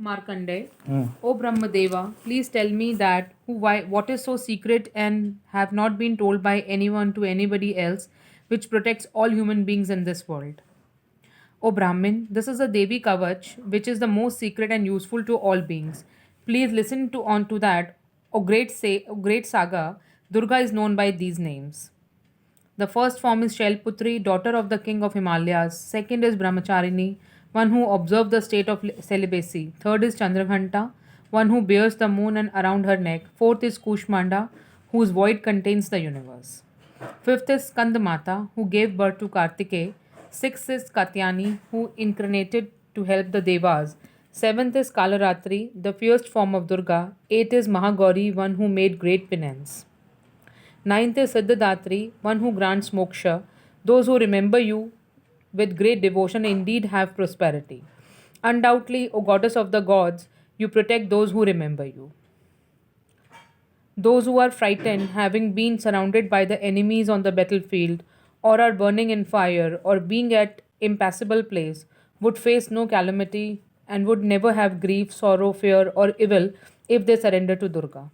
Markanday, O Brahmadeva, please tell me that what is so secret and have not been told by anyone to anybody else, which protects all human beings in this world. O Brahmin, this is the Devi Kavach, which is the most secret and useful to all beings. Please listen to on to that. O great saga, Durga is known by these names. The first form is Shailputri, daughter of the king of Himalayas. Second is Brahmacharini, one who observes the state of celibacy. Third is Chandraghanta, one who bears the moon and around her neck. Fourth is Kushmanda, whose void contains the universe. Fifth is Skandamata, who gave birth to Kartikeya. Sixth is Katyani, who incarnated to help the Devas. Seventh is Kalaratri, the fierce form of Durga. Eighth is Mahagauri, one who made great penance. Ninth is Siddhadatri, one who grants moksha. Those who remember you with great devotion indeed have prosperity. Undoubtedly, O goddess of the gods, you protect those who remember you. Those who are frightened, having been surrounded by the enemies on the battlefield, or are burning in fire, or being at impassable place, would face no calamity and would never have grief, sorrow, fear, or evil if they surrender to Durga.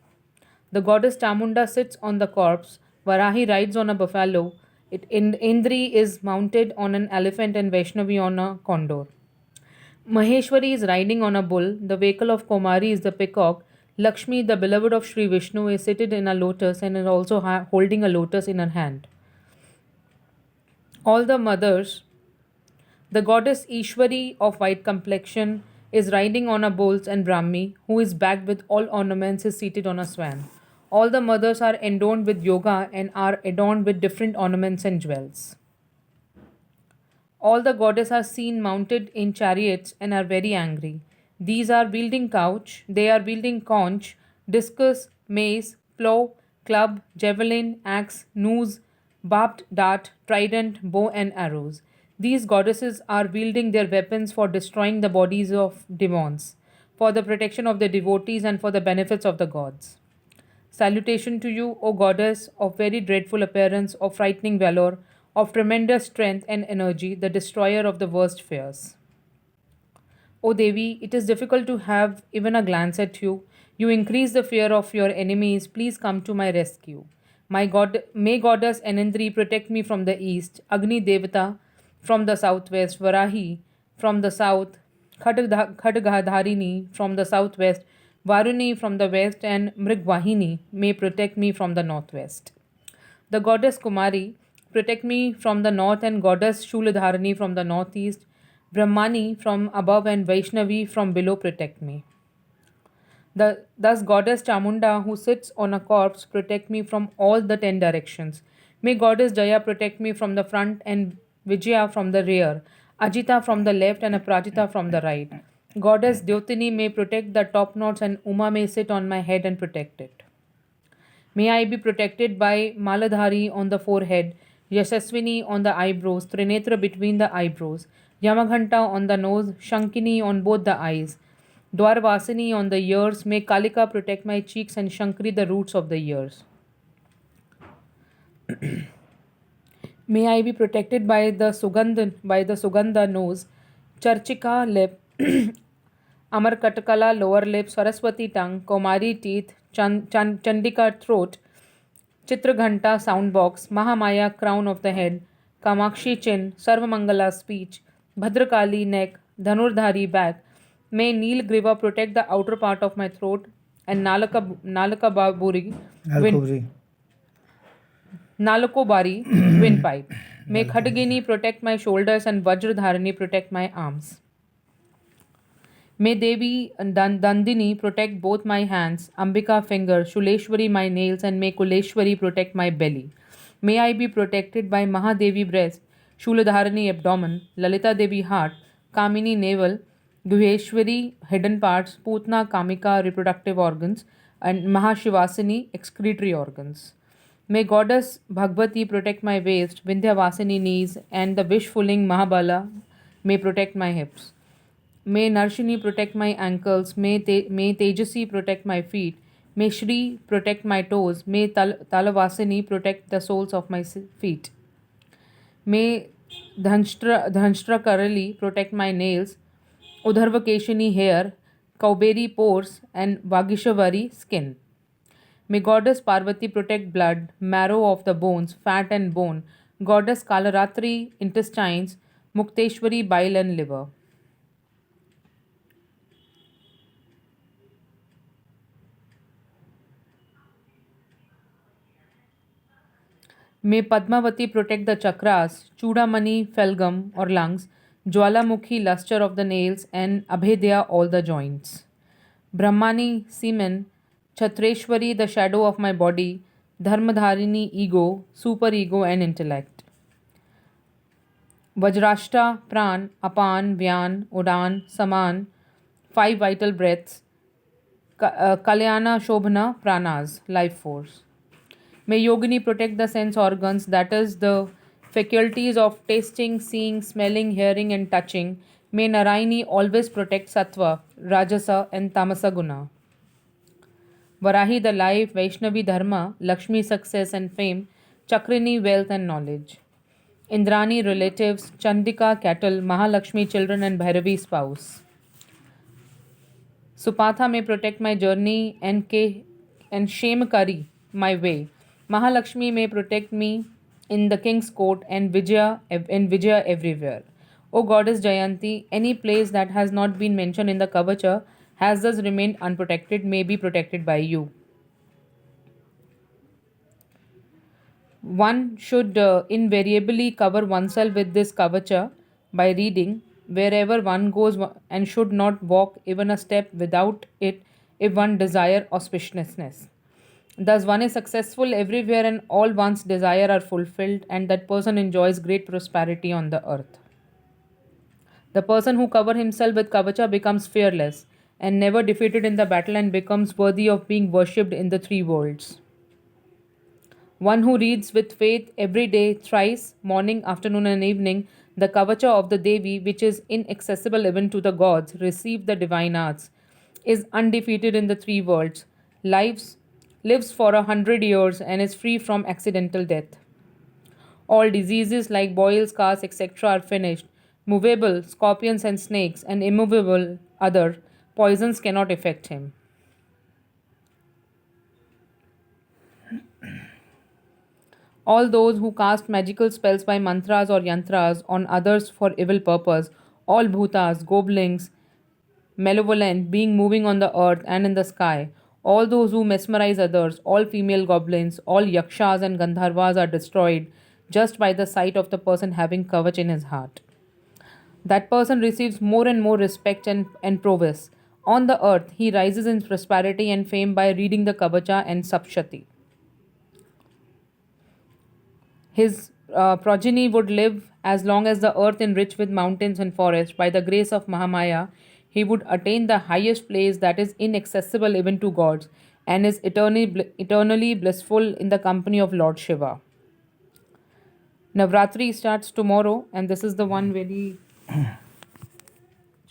The goddess Chamunda sits on the corpse, Varahi rides on a buffalo, Indri is mounted on an elephant, and Vaishnavi on a condor. Maheshwari is riding on a bull, the vehicle of Komari is the peacock, Lakshmi, the beloved of Sri Vishnu, is seated in a lotus and is also holding a lotus in her hand. All the mothers, the goddess Ishwari of white complexion is riding on a bull, and Brahmi, who is backed with all ornaments, is seated on a swan. All the mothers are endowed with yoga and are adorned with different ornaments and jewels. All the goddesses are seen mounted in chariots and are very angry. These are wielding couch, they are wielding conch, discus, mace, plough, club, javelin, axe, noose, barbed dart, trident, bow, and arrows. These goddesses are wielding their weapons for destroying the bodies of demons, for the protection of the devotees, and for the benefits of the gods. Salutation to you, O goddess of very dreadful appearance, of frightening valor, of tremendous strength and energy, the destroyer of the worst fears. O Devi, it is difficult to have even a glance at you. You increase the fear of your enemies. Please come to my rescue. My God, may Goddess Anandri protect me from the east, Agni Devata from the southwest, Varahi from the south, Khadgadharini from the southwest, Varuni from the west, and Mrigvahini may protect me from the northwest. The goddess Kumari protect me from the north, and goddess Shuladharani from the northeast. Brahmani from above and Vaishnavi from below protect me. Thus goddess Chamunda, who sits on a corpse, protect me from all the 10 directions. May goddess Jaya protect me from the front, and Vijaya from the rear, Ajita from the left, and Aprajita from the right. Goddess Dyotini may protect the top knots, and Uma may sit on my head and protect it. May I be protected by Maladhari on the forehead, Yashaswini on the eyebrows, Trinetra between the eyebrows, Yamaghanta on the nose, Shankini on both the eyes, Dwarvasini on the ears. May Kalika protect my cheeks, and Shankri the roots of the ears. May I be protected by the Sugandha nose, Charchika lip, Amarkatakala lower lip, Saraswati tongue, Komari teeth, Chandika throat, Chitraghanta sound box, Mahamaya crown of the head, Kamakshi chin, Sarvamangala speech, Bhadrakali neck, Dhanurdhari back. May Nilgriva protect the outer part of my throat, and Nalaka Baburi wind, Nalakobari windpipe. May Khadgini protect my shoulders, and Vajradharani protect my arms. May Devi Dandini protect both my hands, Ambika finger, Shuleshwari my nails, and may Kuleshwari protect my belly. May I be protected by Mahadevi breast, Shuladharani abdomen, Lalita Devi heart, Kamini navel, Guheshwari hidden parts, Putna Kamika reproductive organs, and Mahashivasini excretory organs. May Goddess Bhagwati protect my waist, Vindhyavasini knees, and the wish-fulfilling Mahabala may protect my hips. May Narshini protect my ankles. May Tejasi protect my feet. May Shri protect my toes. May Talavasini protect the soles of my feet. May Dhanshtra Karali protect my nails. Udharvakeshini hair. Kauberi pores, and Vagishavari skin. May Goddess Parvati protect blood, marrow of the bones, fat and bone, Goddess Kalaratri intestines, Mukteshwari bile and liver. May Padmavati protect the chakras, Chudamani phalgum or lungs, Jwalamukhi luster of the nails, and Abhedya all the joints. Brahmani semen, Chatreshwari the shadow of my body, Dharmadharini ego, superego and intellect. Vajrashta, Pran, Apan, Vyan, Udan, Saman, five vital breaths, Kalyana, Shobhana, Pranas, life force. May Yogini protect the sense organs, that is, the faculties of tasting, seeing, smelling, hearing, and touching. May Narayani always protect Sattva, Rajasa, and Tamasa Guna. Varahi the life, Vaishnavi Dharma, Lakshmi success and fame, Chakrini wealth and knowledge. Indrani relatives, Chandika cattle, Mahalakshmi children, and Bhairavi spouse. Supatha may protect my journey and Shemkari my way. Mahalakshmi may protect me in the king's court and Vijaya everywhere. O goddess Jayanti, any place that has not been mentioned in the Kavacha has thus remained unprotected may be protected by you. One should invariably cover oneself with this kavacha by reading wherever one goes and should not walk even a step without it if one desire auspiciousness. Thus, one is successful everywhere and all one's desire are fulfilled, and that person enjoys great prosperity on the earth. The person who cover himself with kavacha becomes fearless and never defeated in the battle and becomes worthy of being worshipped in the three worlds. One who reads with faith every day, thrice, morning, afternoon, and evening, the Kavacha of the Devi, which is inaccessible even to the gods, receive the divine arts, is undefeated in the three worlds, lives for 100 years, and is free from accidental death. All diseases like boils, scars, etc., are finished. Movable, scorpions and snakes, and immovable, other poisons cannot affect him. All those who cast magical spells by mantras or yantras on others for evil purpose, all bhutas, goblins, malevolent being moving on the earth and in the sky, all those who mesmerize others, all female goblins, all yakshas and gandharvas are destroyed just by the sight of the person having kavach in his heart. That person receives more and more respect and prowess. On the earth, he rises in prosperity and fame by reading the kavacha and sapshati. His progeny would live as long as the earth enriched with mountains and forests. By the grace of Mahamaya, he would attain the highest place that is inaccessible even to gods and is eternally blissful in the company of Lord Shiva. Navratri starts tomorrow, and this is the one very